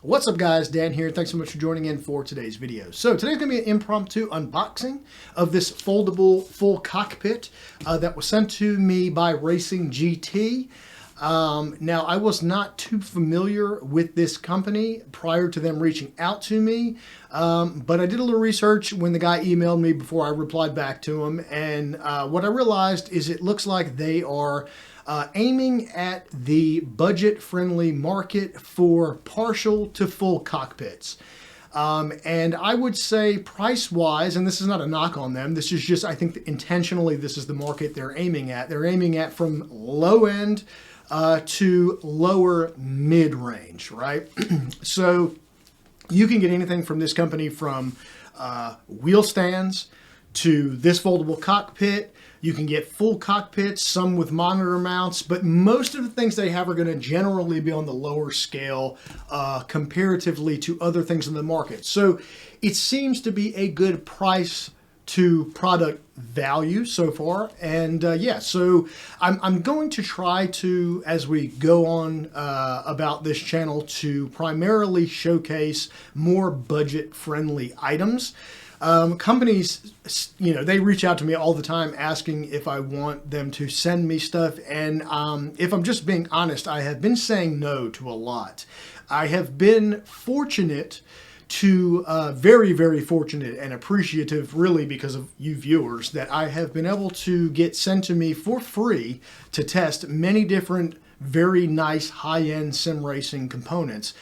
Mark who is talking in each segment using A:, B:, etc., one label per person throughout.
A: What's up guys, Dan here. Thanks so much for joining in for today's video. So today's going to be an impromptu unboxing of this foldable full cockpit that was sent to me by RacGTing. Now I was not too familiar with this company prior to them reaching out to me, but I did a little research when the guy emailed me before I replied back to him, and what I realized is it looks like they are aiming at the budget-friendly market for partial to full cockpits. And I would say price-wise, and this is not a knock on them, this is just, I think intentionally this is the market they're aiming at. They're aiming at from low end to lower mid-range, right? So you can get anything from this company from wheel stands to this foldable cockpit. You can get full cockpits, some with monitor mounts, but most of the things they have are going to generally be on the lower scale comparatively to other things in the market. So it seems to be a good price to product value so far. And yeah, so I'm going to try to, as we go on about this channel, to primarily showcase more budget-friendly items. Companies, you know, they reach out to me all the time asking if I want them to send me stuff. And if I'm just being honest, I have been saying no to a lot. I have been fortunate to, very, very fortunate and appreciative, really, because of you viewers, that I have been able to get sent to me for free to test many different, very nice high-end sim racing components.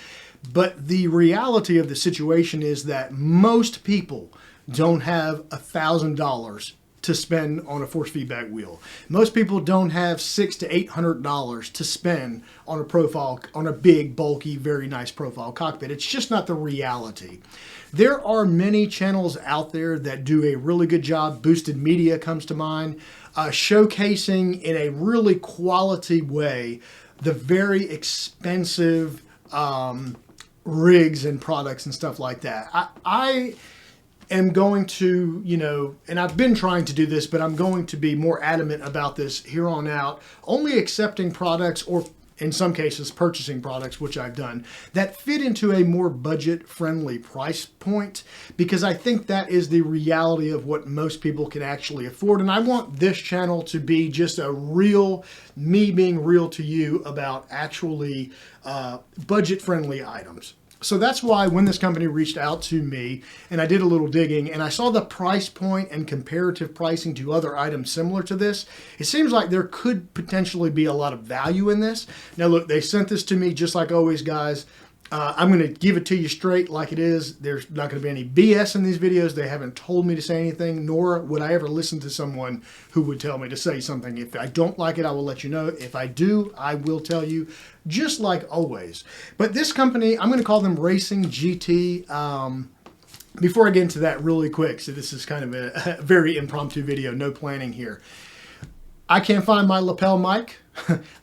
A: But the reality of the situation is that most people don't have $1,000 to spend on a force feedback wheel. Most people don't have $600 to $800 to spend on a profile, on a big, bulky, very nice profile cockpit. It's just not the reality. There are many channels out there that do a really good job. Boosted Media comes to mind, showcasing in a really quality way the very expensive rigs and products and stuff like that. I am going to, you know, and I've been trying to do this, but I'm going to be more adamant about this here on out, only accepting products, or in some cases purchasing products, which I've done, that fit into a more budget-friendly price point, because I think that is the reality of what most people can actually afford. And I want this channel to be just a real, me being real to you about actually budget-friendly items. So that's why when this company reached out to me and I did a little digging and I saw the price point and comparative pricing to other items similar to this, it seems like there could potentially be a lot of value in this. Now look, they sent this to me just like always, guys. I'm going to give it to you straight like it is. There's not going to be any BS in these videos. They haven't told me to say anything, nor would I ever listen to someone who would tell me to say something. If I don't like it, I will let you know. If I do, I will tell you, just like always. But this company, I'm going to call them RacGTing. Before I get into that really quick, so this is kind of a very impromptu video, no planning here. I can't find my lapel mic.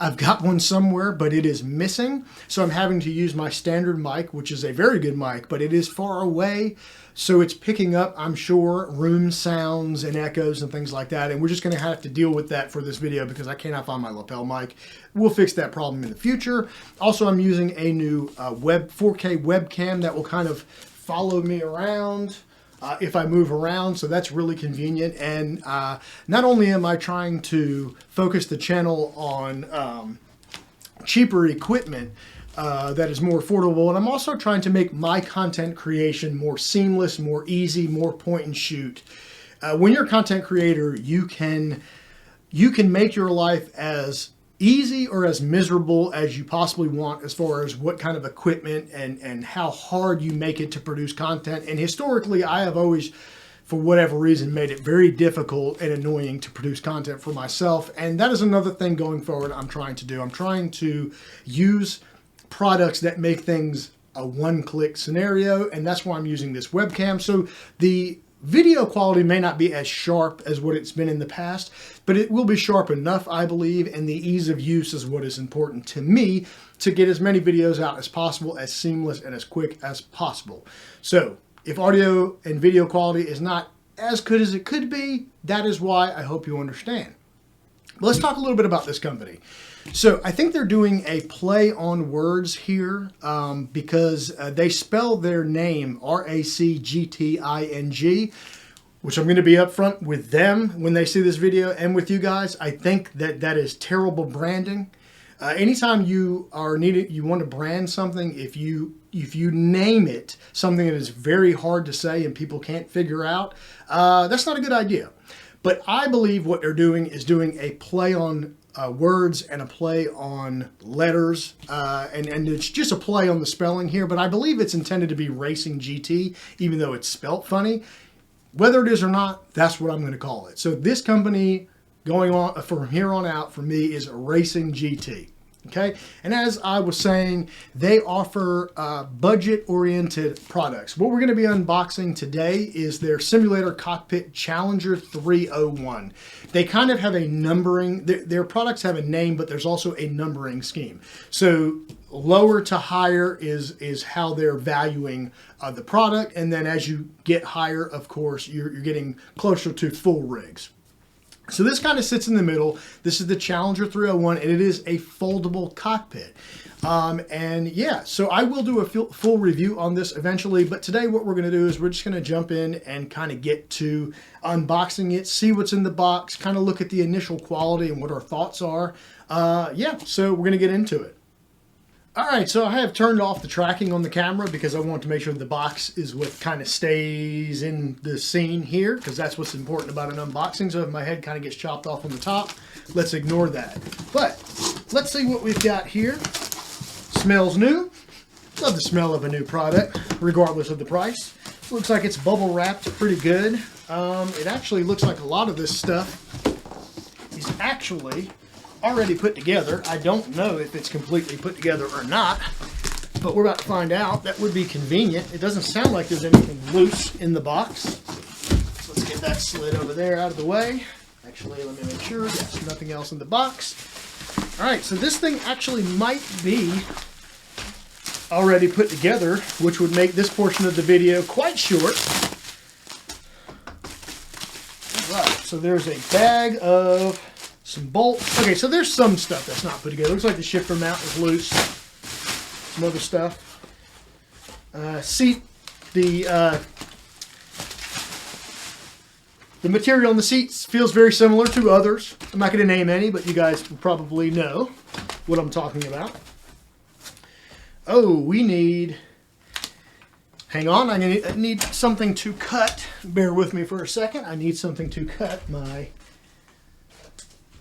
A: I've got one somewhere, but it is missing. So I'm having to use my standard mic, which is a very good mic, but it is far away. So it's picking up, I'm sure, room sounds and echoes and things like that. And we're just going to have to deal with that for this video because I cannot find my lapel mic. We'll fix that problem in the future. Also, I'm using a new 4K webcam that will kind of follow me around if I move around, so that's really convenient. And not only am I trying to focus the channel on cheaper equipment that is more affordable, and I'm also trying to make my content creation more seamless, more easy, more point and shoot. When you're a content creator, you can make your life as easy or as miserable as you possibly want as far as what kind of equipment and how hard you make it to produce content. And historically, I have always, for whatever reason, made it very difficult and annoying to produce content for myself. And that is another thing going forward I'm trying to do. I'm trying to use products that make things a one-click scenario, and that's why I'm using this webcam. So the video quality may not be as sharp as what it's been in the past, but it will be sharp enough, I believe, and the ease of use is what is important to me to get as many videos out as possible, as seamless and as quick as possible. So if audio and video quality is not as good as it could be, that is why. I hope you understand. Let's talk a little bit about this company. So I think they're doing a play on words here because they spell their name RacGTing, which I'm going to be upfront with them when they see this video and with you guys. I think that that is terrible branding. Anytime you want to brand something, if you name it something that is very hard to say and people can't figure out, that's not a good idea. But I believe what they're doing is doing a play on words and a play on letters, and it's just a play on the spelling here. But I believe it's intended to be Racing GT, even though it's spelt funny. Whether it is or not, that's what I'm going to call it. So this company, going on from here on out, for me, is Racing GT. Okay, and as I was saying, they offer budget-oriented products. What we're going to be unboxing today is their Simulator Cockpit Challenger 301. They kind of have a numbering, their products have a name, but there's also a numbering scheme. So lower to higher is how they're valuing the product, and then as you get higher, of course, you're getting closer to full rigs. So this kind of sits in the middle. This is the Challenger 301, and it is a foldable cockpit. And yeah, so I will do a full review on this eventually, but today what we're going to do is we're just going to jump in and kind of get to unboxing it, see what's in the box, kind of look at the initial quality and what our thoughts are. Yeah, so we're going to get into it. All right, so I have turned off the tracking on the camera because I want to make sure the box is what kind of stays in the scene here, because that's what's important about an unboxing. So if my head kind of gets chopped off on the top, let's ignore that. But let's see what we've got here. Smells new. Love the smell of a new product, regardless of the price. Looks like it's bubble wrapped pretty good. It actually looks like a lot of this stuff is actually already put together. I don't know if it's completely put together or not, but we're about to find out. That would be convenient. It doesn't sound like there's anything loose in the box. So let's get that slid over there out of the way. Actually, let me make sure. Yes, nothing else in the box. All right, so this thing actually might be already put together, which would make this portion of the video quite short. All right, so there's a bag of some bolts. Okay, so there's some stuff that's not put together. Looks like the shifter mount is loose. Some other stuff. The material on the seats feels very similar to others. I'm not going to name any, but you guys will probably know what I'm talking about. Oh, we need... Hang on, I need something to cut. Bear with me for a second. I need something to cut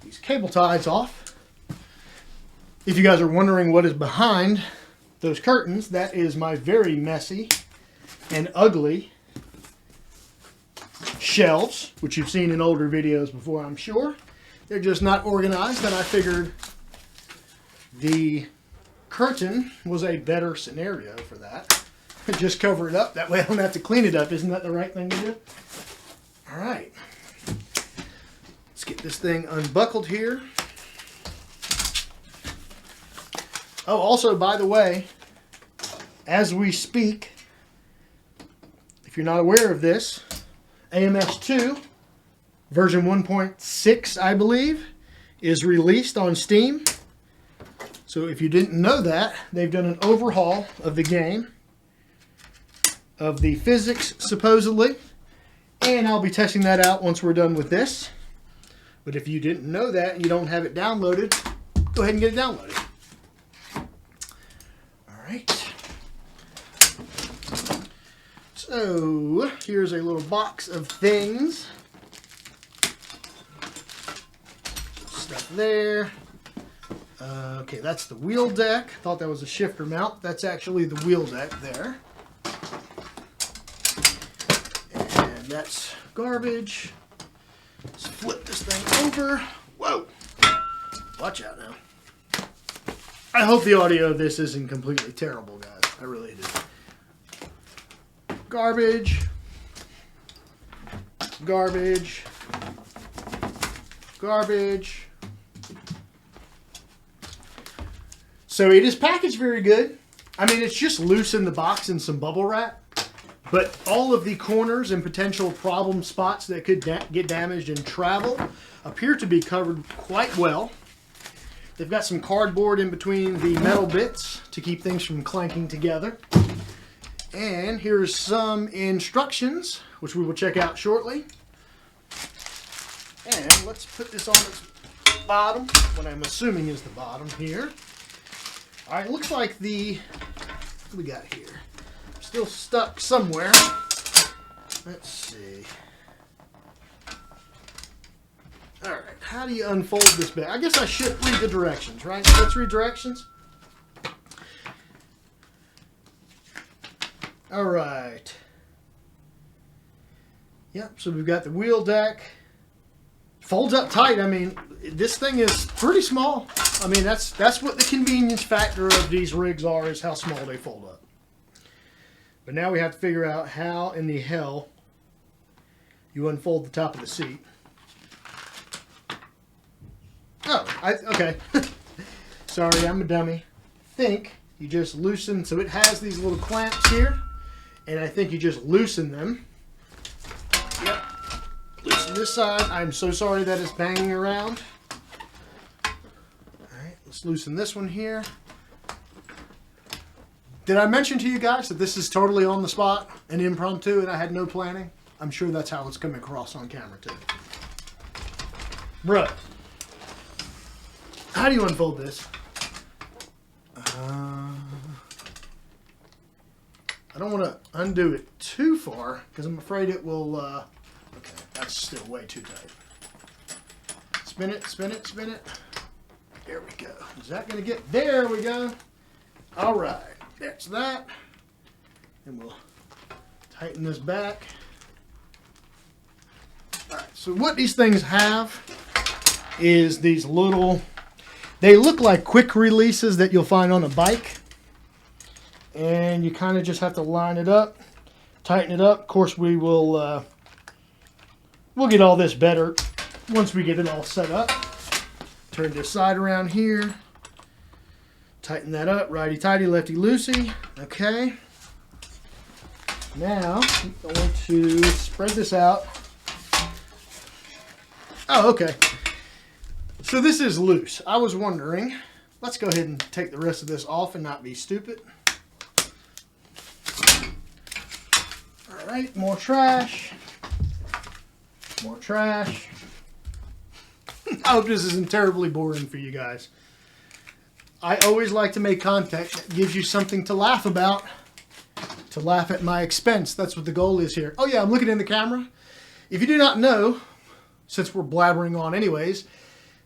A: these cable ties off. If you guys are wondering what is behind those curtains, that is my very messy and ugly shelves, which you've seen in older videos before, I'm sure. They're just not organized, and I figured the curtain was a better scenario for that. Just cover it up, that way I don't have to clean it up. Isn't that the right thing to do? All right. Let's get this thing unbuckled here. Oh, also, by the way, as we speak, if you're not aware of this, AMS2 version 1.6, I believe, is released on Steam. So if you didn't know that, they've done an overhaul of the game, of the physics, supposedly, and I'll be testing that out once we're done with this. But if you didn't know that and you don't have it downloaded, go ahead and get it downloaded. All right. So here's a little box of things. Stuff there. Okay, that's the wheel deck. Thought that was a shifter mount. That's actually the wheel deck there. And that's garbage. Let's flip this thing over. Whoa! Watch out now. I hope the audio of this isn't completely terrible, guys. I really do. Garbage. Garbage. Garbage. So it is packaged very good. I mean, it's just loose in the box and some bubble wrap. But all of the corners and potential problem spots that could get damaged in travel appear to be covered quite well. They've got some cardboard in between the metal bits to keep things from clanking together. And here's some instructions, which we will check out shortly. And let's put this on its bottom, what I'm assuming is the bottom here. All right, looks like what do we got here? Still stuck somewhere. Let's see. All right, how do you unfold this bag? I guess I should read the directions, right? Let's read directions. All right. Yep, so we've got the wheel deck. Folds up tight. I mean, this thing is pretty small. I mean, that's what the convenience factor of these rigs are, is how small they fold up. But now we have to figure out how in the hell you unfold the top of the seat. Oh, okay. Sorry, I'm a dummy. I think you just loosen, so it has these little clamps here, and I think you just loosen them. Yep. Loosen this side. I'm so sorry that it's banging around. Alright, let's loosen this one here. Did I mention to you guys that this is totally on the spot, an impromptu, and I had no planning? I'm sure that's how it's coming across on camera too. Bruh. How do you unfold this? I don't want to undo it too far because I'm afraid it will, okay, that's still way too tight. Spin it, spin it, spin it. There we go. Is that going to get, there we go. All right, that's that. And we'll tighten this back. All right, so what these things have is these little, they look like quick releases that you'll find on a bike. And you kind of just have to line it up, tighten it up. Of course, we will, we'll get all this better once we get it all set up. Turn this side around here. Tighten that up, righty-tighty, lefty-loosey. Okay. Now, I'm going to spread this out. Oh, okay. So this is loose. I was wondering, let's go ahead and take the rest of this off and not be stupid. All right, more trash. More trash. I hope this isn't terribly boring for you guys. I always like to make content that gives you something to laugh about, to laugh at my expense. That's what the goal is here. Oh yeah, I'm looking in the camera. If you do not know, since we're blabbering on anyways,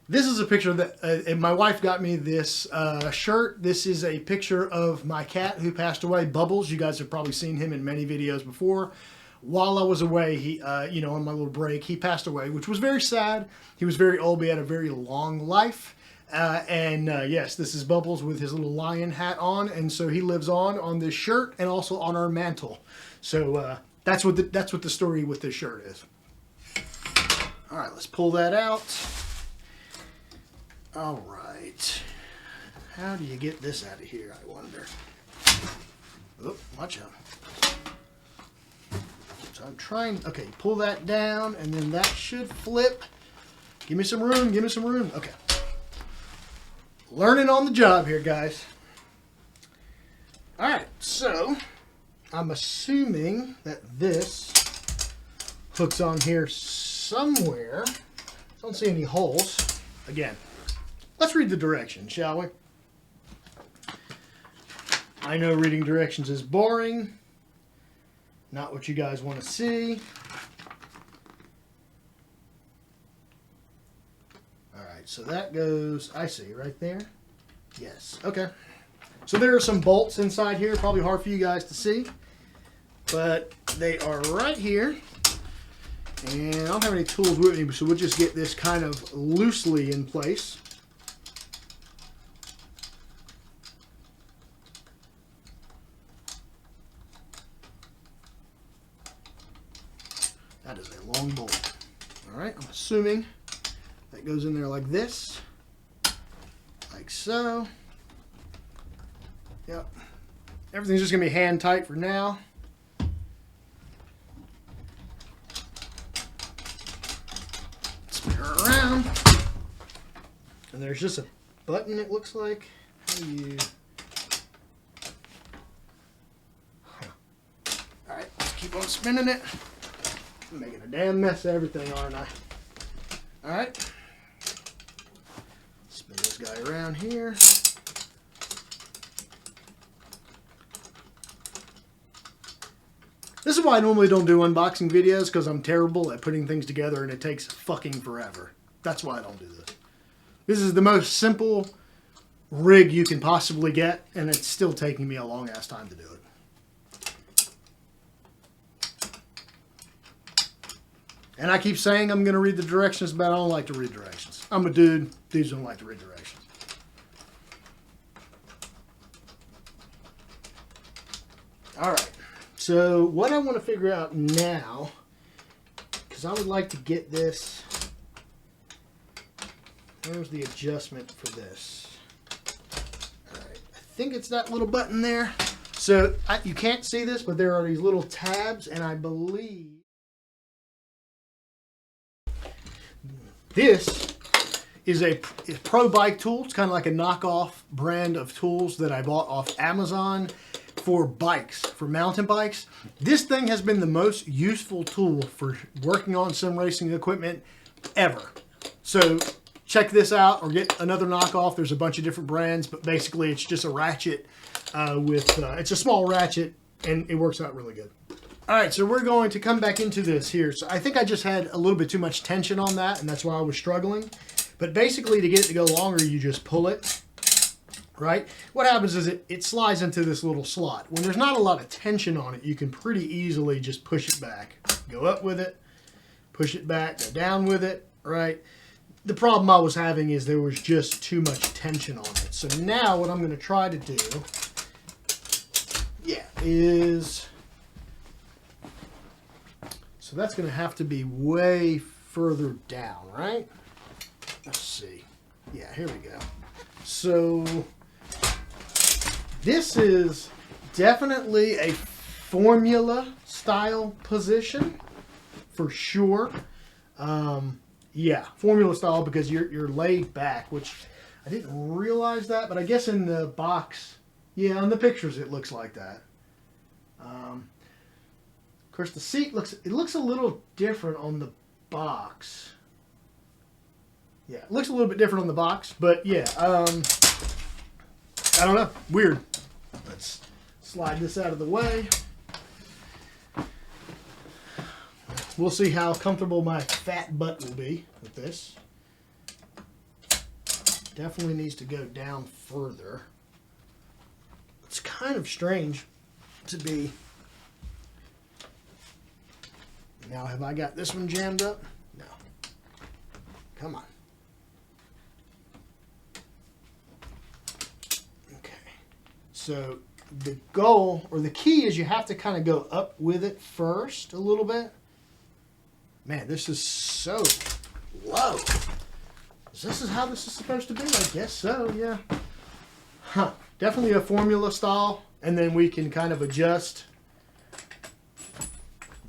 A: this is a picture that my wife got me this shirt. This is a picture of my cat who passed away, Bubbles. You guys have probably seen him in many videos before. While I was away, he, you know, on my little break, he passed away, which was very sad. He was very old, but he had a very long life. Yes, this is Bubbles with his little lion hat on, and so he lives on this shirt and also on our mantle. So that's what the story with this shirt is. All right, let's pull that out. All right, how do you get this out of here, I wonder? Oh, watch out. So I'm trying, okay, pull that down, and then that should flip. Give me some room, give me some room. Okay. Learning on the job here, guys. All right, so I'm assuming that this hooks on here somewhere. Don't see any holes. Again, let's read the directions, shall we? I know reading directions is boring. Not what you guys want to see. All right, so that goes, I see, right there. Yes, okay. So there are some bolts inside here, probably hard for you guys to see, but they are right here. And I don't have any tools with me, so we'll just get this kind of loosely in place. That is a long bolt. All right, I'm assuming that goes in there like this, like so. Yep. Everything's just gonna be hand tight for now. Spin her around. And there's just a button, it looks like. How do you... Alright, let's keep on spinning it. I'm making a damn mess of everything, aren't I? Alright. Spin this guy around here. This is why I normally don't do unboxing videos, because I'm terrible at putting things together and it takes fucking forever. That's why I don't do this. This is the most simple rig you can possibly get, and it's still taking me a long ass time to do it. And I keep saying I'm going to read the directions, but I don't like to read directions. I'm a dude. Dudes don't like to read directions. Alright. So what I want to figure out now, because I would like to get this, where's the adjustment for this? Alright, I think it's that little button there. So you can't see this, but there are these little tabs, and I believe this is a Pro Bike tool. It's kind of like a knockoff brand of tools that I bought off Amazon for bikes, for mountain bikes. This thing has been the most useful tool for working on sim racing equipment ever. So check this out or get another knockoff. There's a bunch of different brands, but basically it's just a ratchet it's a small ratchet, and it works out really good. All right, so we're going to come back into this here. So I think I just had a little bit too much tension on that, and that's why I was struggling. But basically, to get it to go longer, you just pull it, right? What happens is it slides into this little slot. When there's not a lot of tension on it, you can pretty easily just push it back. Go up with it, push it back, go down with it, right? The problem I was having is there was just too much tension on it. So now what I'm going to try to do, is... So that's going to have to be way further down, right? Let's see. Yeah, here we go. So this is definitely a formula style position for sure. Yeah, formula style, because you're laid back, which I didn't realize that, but I guess in the box, yeah, in the pictures it looks like that. Of course, the seat looks a little different on the box. Yeah, it looks a little bit different on the box, but yeah, I don't know, weird. Let's slide this out of the way. We'll see how comfortable my fat butt will be with this. Definitely needs to go down further. It's kind of strange to be... Now, have I got this one jammed up? No. Come on. Okay. So the goal, or the key, is you have to kind of go up with it first a little bit. Man, this is so low. This is how this is supposed to be? I guess so, yeah. Huh. Definitely a formula style. And then we can kind of adjust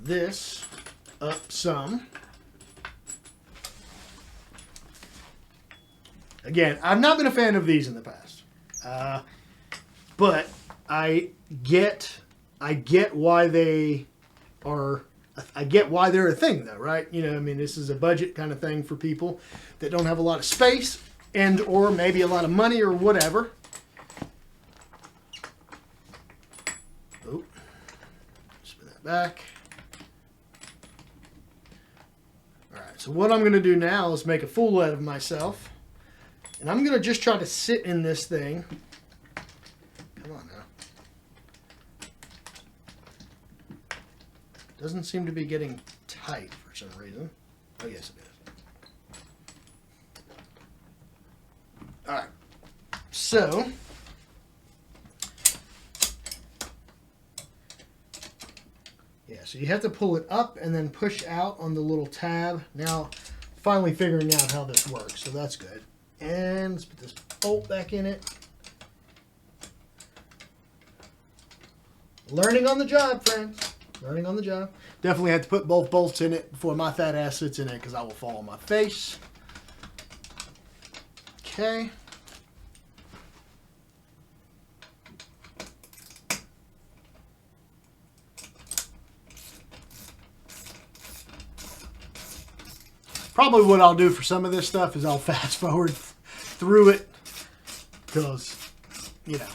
A: this up some. Again, I've not been a fan of these in the past. But I get why they are... I get why they're a thing, though, right? You know, I mean, this is a budget kind of thing for people that don't have a lot of space and or maybe a lot of money or whatever. Oh, spin that back. All right, so what I'm going to do now is make a fool out of myself. And I'm going to just try to sit in this thing. Come on now. Doesn't seem to be getting tight for some reason. Oh, yes, it is. All right. So, yeah, so you have to pull it up and then push out on the little tab. Now, finally figuring out how this works, so that's good. And let's put this bolt back in it. Learning on the job, friends. Learning on the job. Definitely had to put both bolts in it before my fat ass sits in it, because I will fall on my face. Okay. Probably what I'll do for some of this stuff is I'll fast forward through it because, you know,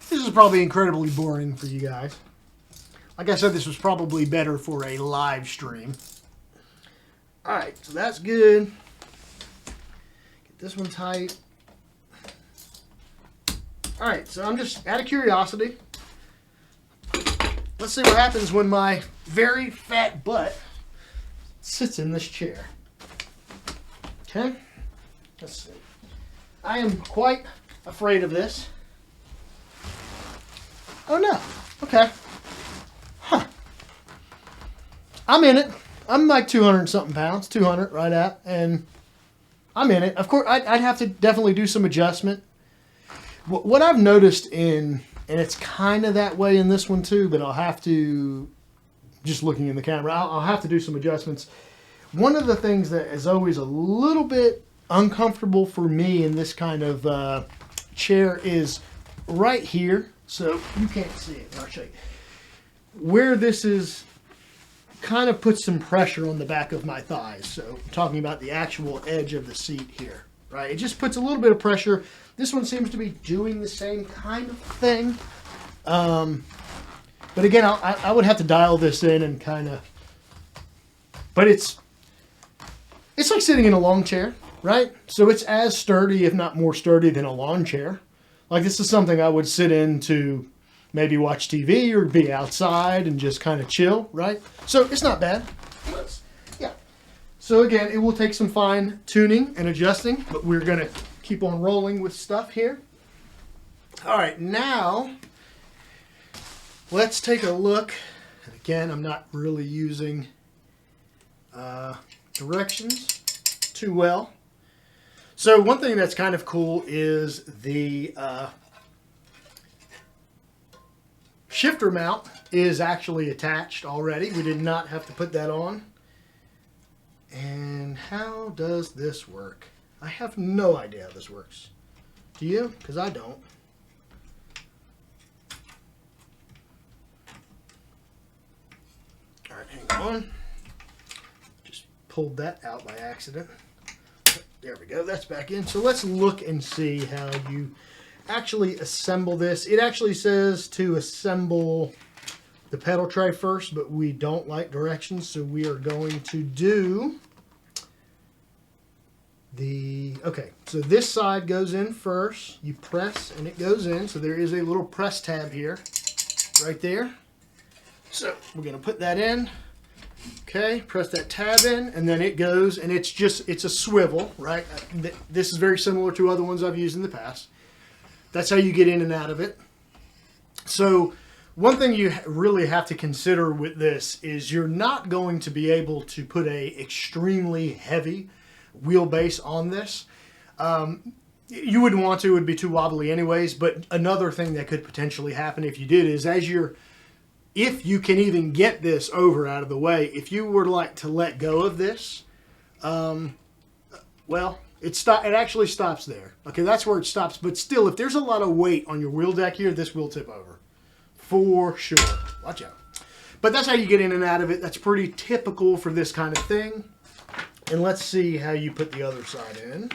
A: this is probably incredibly boring for you guys. Like I said, this was probably better for a live stream. All right, so that's good. Get this one tight. All right, so I'm just out of curiosity. Let's see what happens when my very fat butt sits in this chair. Okay, let's see. I am quite afraid of this. Oh no, okay. Huh. I'm in it. I'm like 200 something pounds, 200 right at, and I'm in it. Of course, I'd have to definitely do some adjustment. What I've noticed and it's kind of that way in this one too, but I'll have to, just looking in the camera, I'll have to do some adjustments. One of the things that is always a little bit uncomfortable for me in this kind of chair is right here. So you can't see it, I'll show you. Where this is kind of puts some pressure on the back of my thighs. So I'm talking about the actual edge of the seat here, right? It just puts a little bit of pressure. This one seems to be doing the same kind of thing. But again, I would have to dial this in and kind of, but it's like sitting in a lawn chair, right? So it's as sturdy, if not more sturdy than a lawn chair. Like this is something I would sit in to maybe watch TV or be outside and just kind of chill, right? So it's not bad. Yeah. So again, it will take some fine tuning and adjusting, but we're gonna keep on rolling with stuff here. All right, now let's take a look. And again, I'm not really using directions too well. So one thing that's kind of cool is the shifter mount is actually attached already. We did not have to put that on. And how does this work? I have no idea how this works. Do you? Because I don't. All right, hang on. Just pulled that out by accident. There we go, that's back in. So let's look and see how you actually assemble this. It actually says to assemble the pedal tray first, but we don't like directions, so we are going to do okay, so this side goes in first. You press and it goes in. So there is a little press tab here, right there. So we're gonna put that in. Okay, press that tab in, and then it goes, and it's a swivel, right? This is very similar to other ones I've used in the past. That's how you get in and out of it. So one thing you really have to consider with this is you're not going to be able to put a extremely heavy wheelbase on this. You wouldn't want to, it would be too wobbly anyways, but another thing that could potentially happen if you did is if you can even get this over out of the way, if you were like to let go of this, well, it actually stops there. Okay, that's where it stops. But still, if there's a lot of weight on your wheel deck here, this will tip over. For sure. Watch out. But that's how you get in and out of it. That's pretty typical for this kind of thing. And let's see how you put the other side in.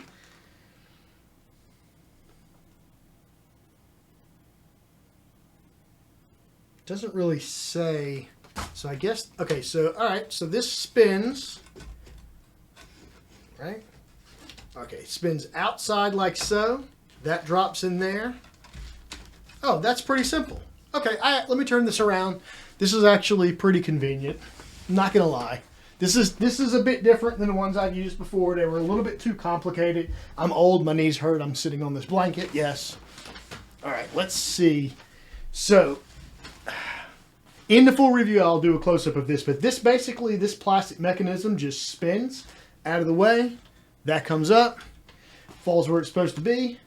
A: Doesn't really say. So I guess, okay, so, all right, so this spins, right? Okay, spins outside like so. That drops in there. Oh, that's pretty simple. Okay, let me turn this around. This is actually pretty convenient. I'm not gonna lie. This is a bit different than the ones I've used before. They were a little bit too complicated. I'm old, my knees hurt, I'm sitting on this blanket, yes. All right, let's see. So, in the full review, I'll do a close-up of this, but this plastic mechanism just spins out of the way. That comes up, falls where it's supposed to be,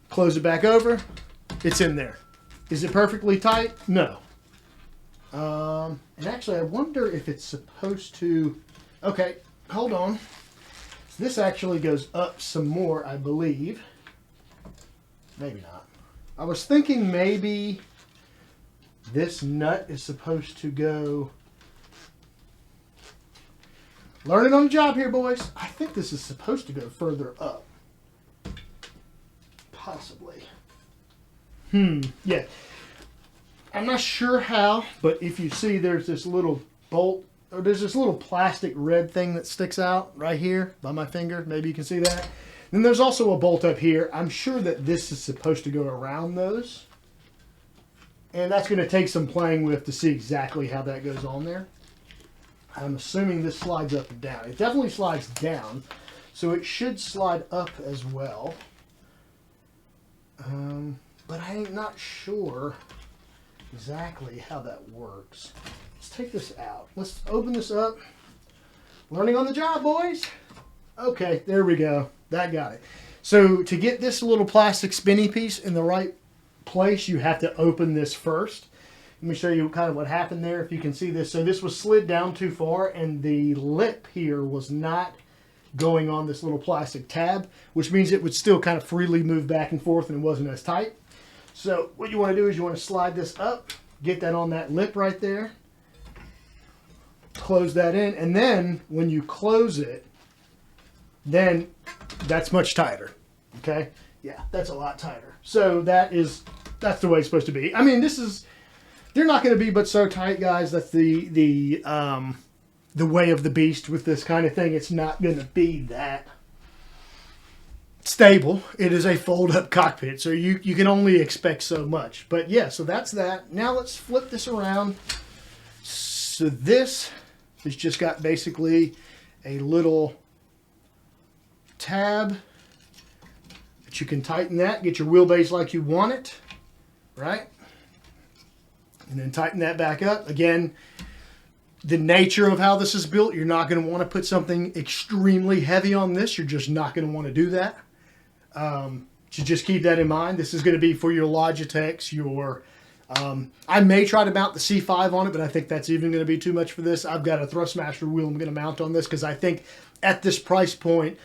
A: close it back over, it's in there. Is it perfectly tight? No. And actually, I wonder if it's supposed to, okay, hold on. So this actually goes up some more, I believe. Maybe not. I was thinking maybe this nut is supposed to go Learning on the job here, boys. I think this is supposed to go further up. Possibly. Yeah. I'm not sure how, but if you see there's this little bolt, or there's this little plastic red thing that sticks out right here by my finger. Maybe you can see that. Then there's also a bolt up here. I'm sure that this is supposed to go around those. And that's going to take some playing with to see exactly how that goes on there. I'm assuming this slides up and down. It definitely slides down, so it should slide up as well. But I'm not sure exactly how that works. Let's take this out. Let's open this up. Learning on the job, boys. Okay, there we go. That got it. So to get this little plastic spinny piece in the right place, you have to open this first. Let me show you kind of what happened there, if you can see this. So this was slid down too far, and the lip here was not going on this little plastic tab, which means it would still kind of freely move back and forth and it wasn't as tight. So what you want to do is you want to slide this up, get that on that lip right there, close that in, and then when you close it, then that's much tighter. Okay? Yeah, that's a lot tighter. So that's the way it's supposed to be. I mean, they're not going to be but so tight, guys. That's the way of the beast with this kind of thing. It's not going to be that stable. It is a fold-up cockpit, so you can only expect so much. But yeah, so that's that. Now let's flip this around. So this has just got basically a little tab that you can tighten that, get your wheelbase like you want it, right? And then tighten that back up. Again, the nature of how this is built, you're not going to want to put something extremely heavy on this. You're just not going to want to do that. So just keep that in mind. This is going to be for your Logitechs, your... I may try to mount the C5 on it, but I think that's even going to be too much for this. I've got a Thrustmaster wheel I'm going to mount on this because I think at this price point,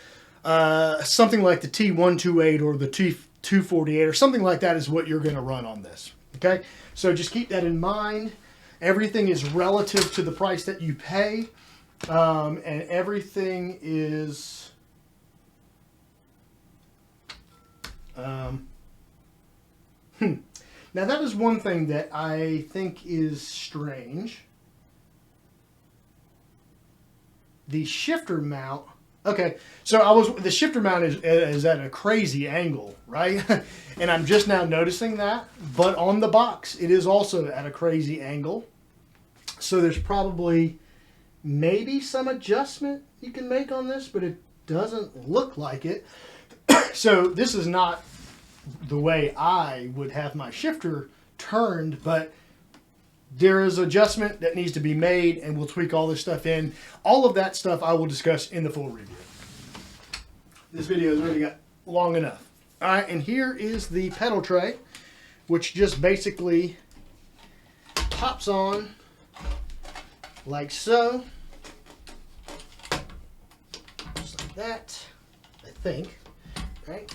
A: something like the T128 or the T248 or something like that is what you're going to run on this. Okay? So just keep that in mind. Everything is relative to the price that you pay, and everything is... Now that is one thing that I think is strange. The shifter mount. Okay, so the shifter mount is at a crazy angle, right? And I'm just now noticing that. But on the box, it is also at a crazy angle. So there's probably maybe some adjustment you can make on this, but it doesn't look like it. So this is not the way I would have my shifter turned, but there is adjustment that needs to be made, and we'll tweak all this stuff in. All of that stuff I will discuss in the full review. This video has already got long enough. All right, and here is the pedal tray, which just basically pops on like so. Just like that, I think. Right?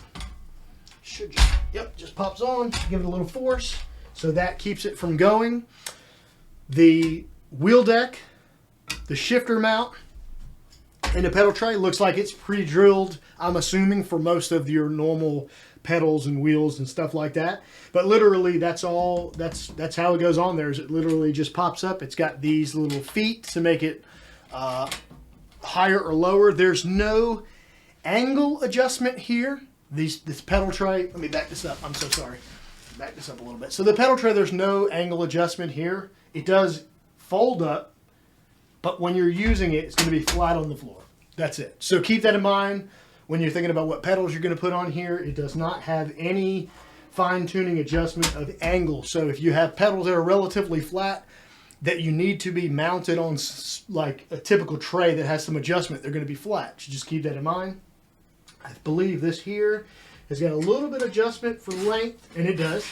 A: Should just, yep, just pops on, give it a little force, so that keeps it from going. The wheel deck, the shifter mount, and the pedal tray looks like it's pre-drilled, I'm assuming, for most of your normal pedals and wheels and stuff like that. But literally, that's how it goes on there, is it literally just pops up. It's got these little feet to make it higher or lower. There's no angle adjustment here. This pedal tray, let me back this up. I'm so sorry. Back this up a little bit. So the pedal tray, there's no angle adjustment here. It does fold up, but when you're using it, it's going to be flat on the floor. That's it. So keep that in mind when you're thinking about what pedals you're going to put on here. It does not have any fine-tuning adjustment of angle. So if you have pedals that are relatively flat that you need to be mounted on like a typical tray that has some adjustment, they're going to be flat. So just keep that in mind. I believe this here has got a little bit of adjustment for length, and it does.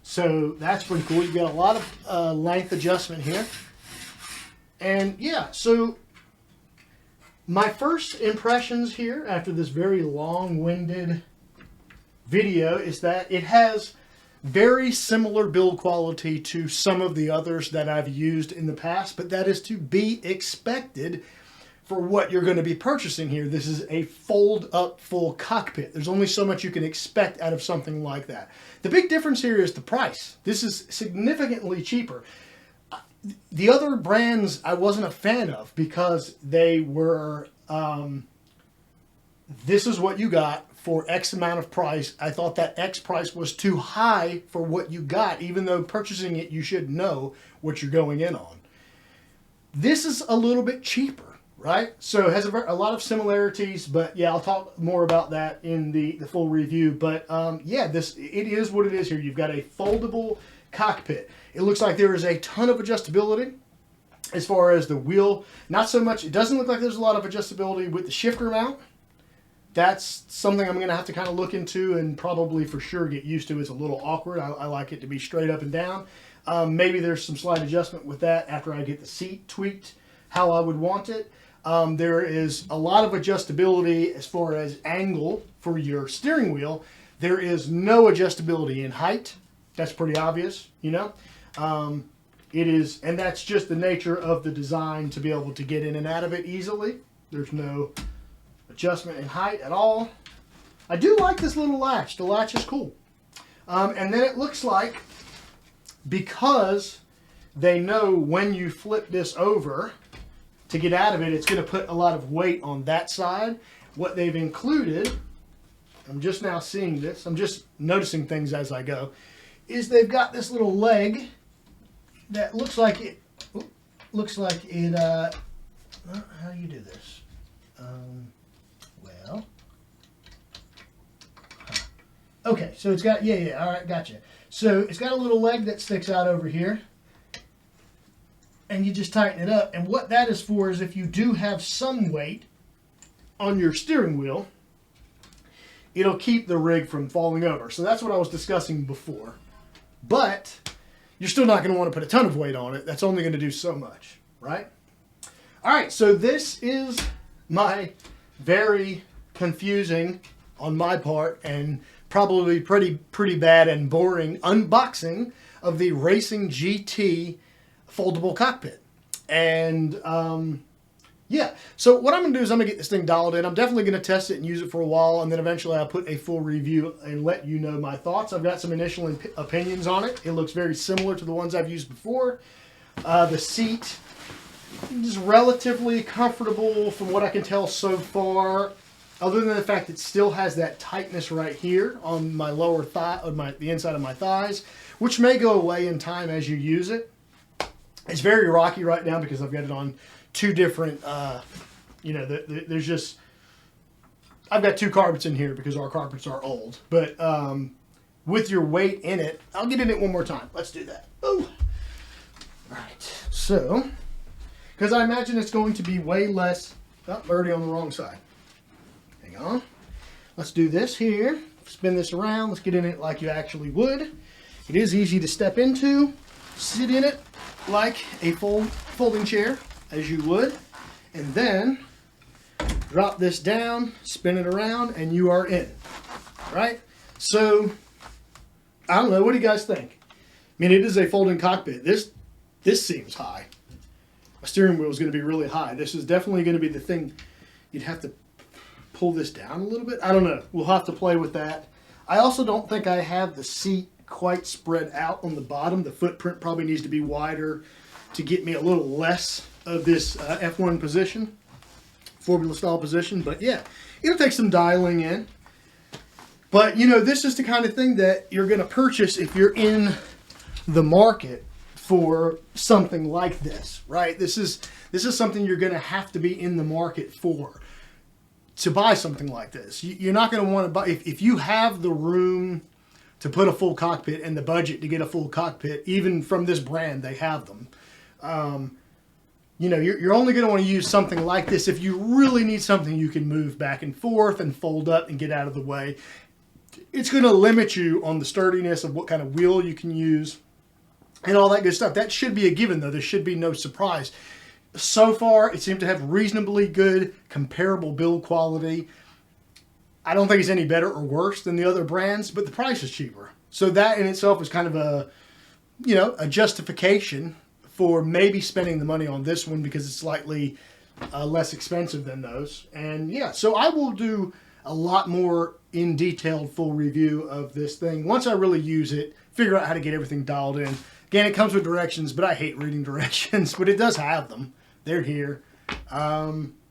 A: So that's pretty cool. You've got a lot of length adjustment here. And yeah, so my first impressions here after this very long-winded video is that it has very similar build quality to some of the others that I've used in the past, but that is to be expected for what you're going to be purchasing here. This is a fold-up full cockpit. There's only so much you can expect out of something like that. The big difference here is the price. This is significantly cheaper. The other brands I wasn't a fan of because they were, this is what you got for X amount of price. I thought that X price was too high for what you got, even though purchasing it, you should know what you're going in on. This is a little bit cheaper, right? So it has a lot of similarities, but yeah, I'll talk more about that in the full review. But yeah, it is what it is here. You've got a foldable cockpit. It looks like there is a ton of adjustability as far as the wheel. Not so much, it doesn't look like there's a lot of adjustability with the shifter mount. That's something I'm going to have to kind of look into and probably for sure get used to. It's a little awkward. I like it to be straight up and down. Maybe there's some slight adjustment with that after I get the seat tweaked how I would want it. There is a lot of adjustability as far as angle for your steering wheel. There is no adjustability in height. That's pretty obvious, you know. It is, and that's just the nature of the design to be able to get in and out of it easily. There's no adjustment in height at all. I do like this little latch. The latch is cool. And then it looks like, because they know when you flip this over to get out of it, it's going to put a lot of weight on that side. What they've included, I'm just now seeing this, I'm just noticing things as I go, is they've got this little leg that looks like it, how do you do this? Well, okay, so it's got, yeah, all right, gotcha. So it's got a little leg that sticks out over here, and you just tighten it up. And what that is for is if you do have some weight on your steering wheel, it'll keep the rig from falling over. So that's what I was discussing before. But you're still not going to want to put a ton of weight on it. That's only going to do so much, right? All right, so this is my very confusing on my part and probably pretty bad and boring unboxing of the RacGTing foldable cockpit. And yeah, so what I'm going to do is I'm going to get this thing dialed in. I'm definitely going to test it and use it for a while, and then eventually I'll put a full review and let you know my thoughts. I've got some initial opinions on it. It looks very similar to the ones I've used before. The seat is relatively comfortable from what I can tell so far, other than the fact it still has that tightness right here on my lower thigh, on the inside of my thighs, which may go away in time as you use it. It's very rocky right now because I've got it on two different, you know, there's just, I've got two carpets in here because our carpets are old. But with your weight in it, I'll get in it one more time. Let's do that. Oh, all right. So, because I imagine it's going to be way less, oh, I'm already on the wrong side. Hang on. Let's do this here. Spin this around. Let's get in it like you actually would. It is easy to step into. Sit in it like a folding chair, as you would. And then drop this down, spin it around, and you are in. Right? So, I don't know. What do you guys think? I mean, it is a folding cockpit. This seems high. My steering wheel is going to be really high. This is definitely going to be the thing. You'd have to pull this down a little bit. I don't know. We'll have to play with that. I also don't think I have the seat quite spread out on the bottom. The footprint probably needs to be wider to get me a little less of this F1 position, Formula style position. But yeah, it'll take some dialing in. But you know, this is the kind of thing that you're going to purchase if you're in the market for something like this, right? This is something you're going to have to be in the market for to buy something like this. You're not going to want to buy, if you have the room to put a full cockpit and the budget to get a full cockpit, even from this brand, they have them. You know, you're only going to want to use something like this if you really need something you can move back and forth and fold up and get out of the way. It's going to limit you on the sturdiness of what kind of wheel you can use and all that good stuff. That should be a given, though. There should be no surprise. So far, it seemed to have reasonably good, comparable build quality. I don't think it's any better or worse than the other brands, but the price is cheaper. So that in itself is kind of a, you know, a justification for maybe spending the money on this one because it's slightly less expensive than those. And yeah, so I will do a lot more in detailed full review of this thing once I really use it, figure out how to get everything dialed in. Again, it comes with directions, but I hate reading directions, but it does have them. They're here.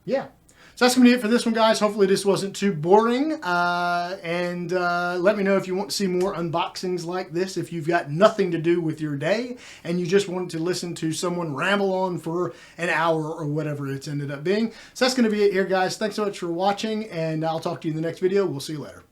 A: Yeah. So that's going to be it for this one, guys. Hopefully this wasn't too boring. And let me know if you want to see more unboxings like this, if you've got nothing to do with your day and you just wanted to listen to someone ramble on for an hour or whatever it's ended up being. So that's going to be it here, guys. Thanks so much for watching, and I'll talk to you in the next video. We'll see you later.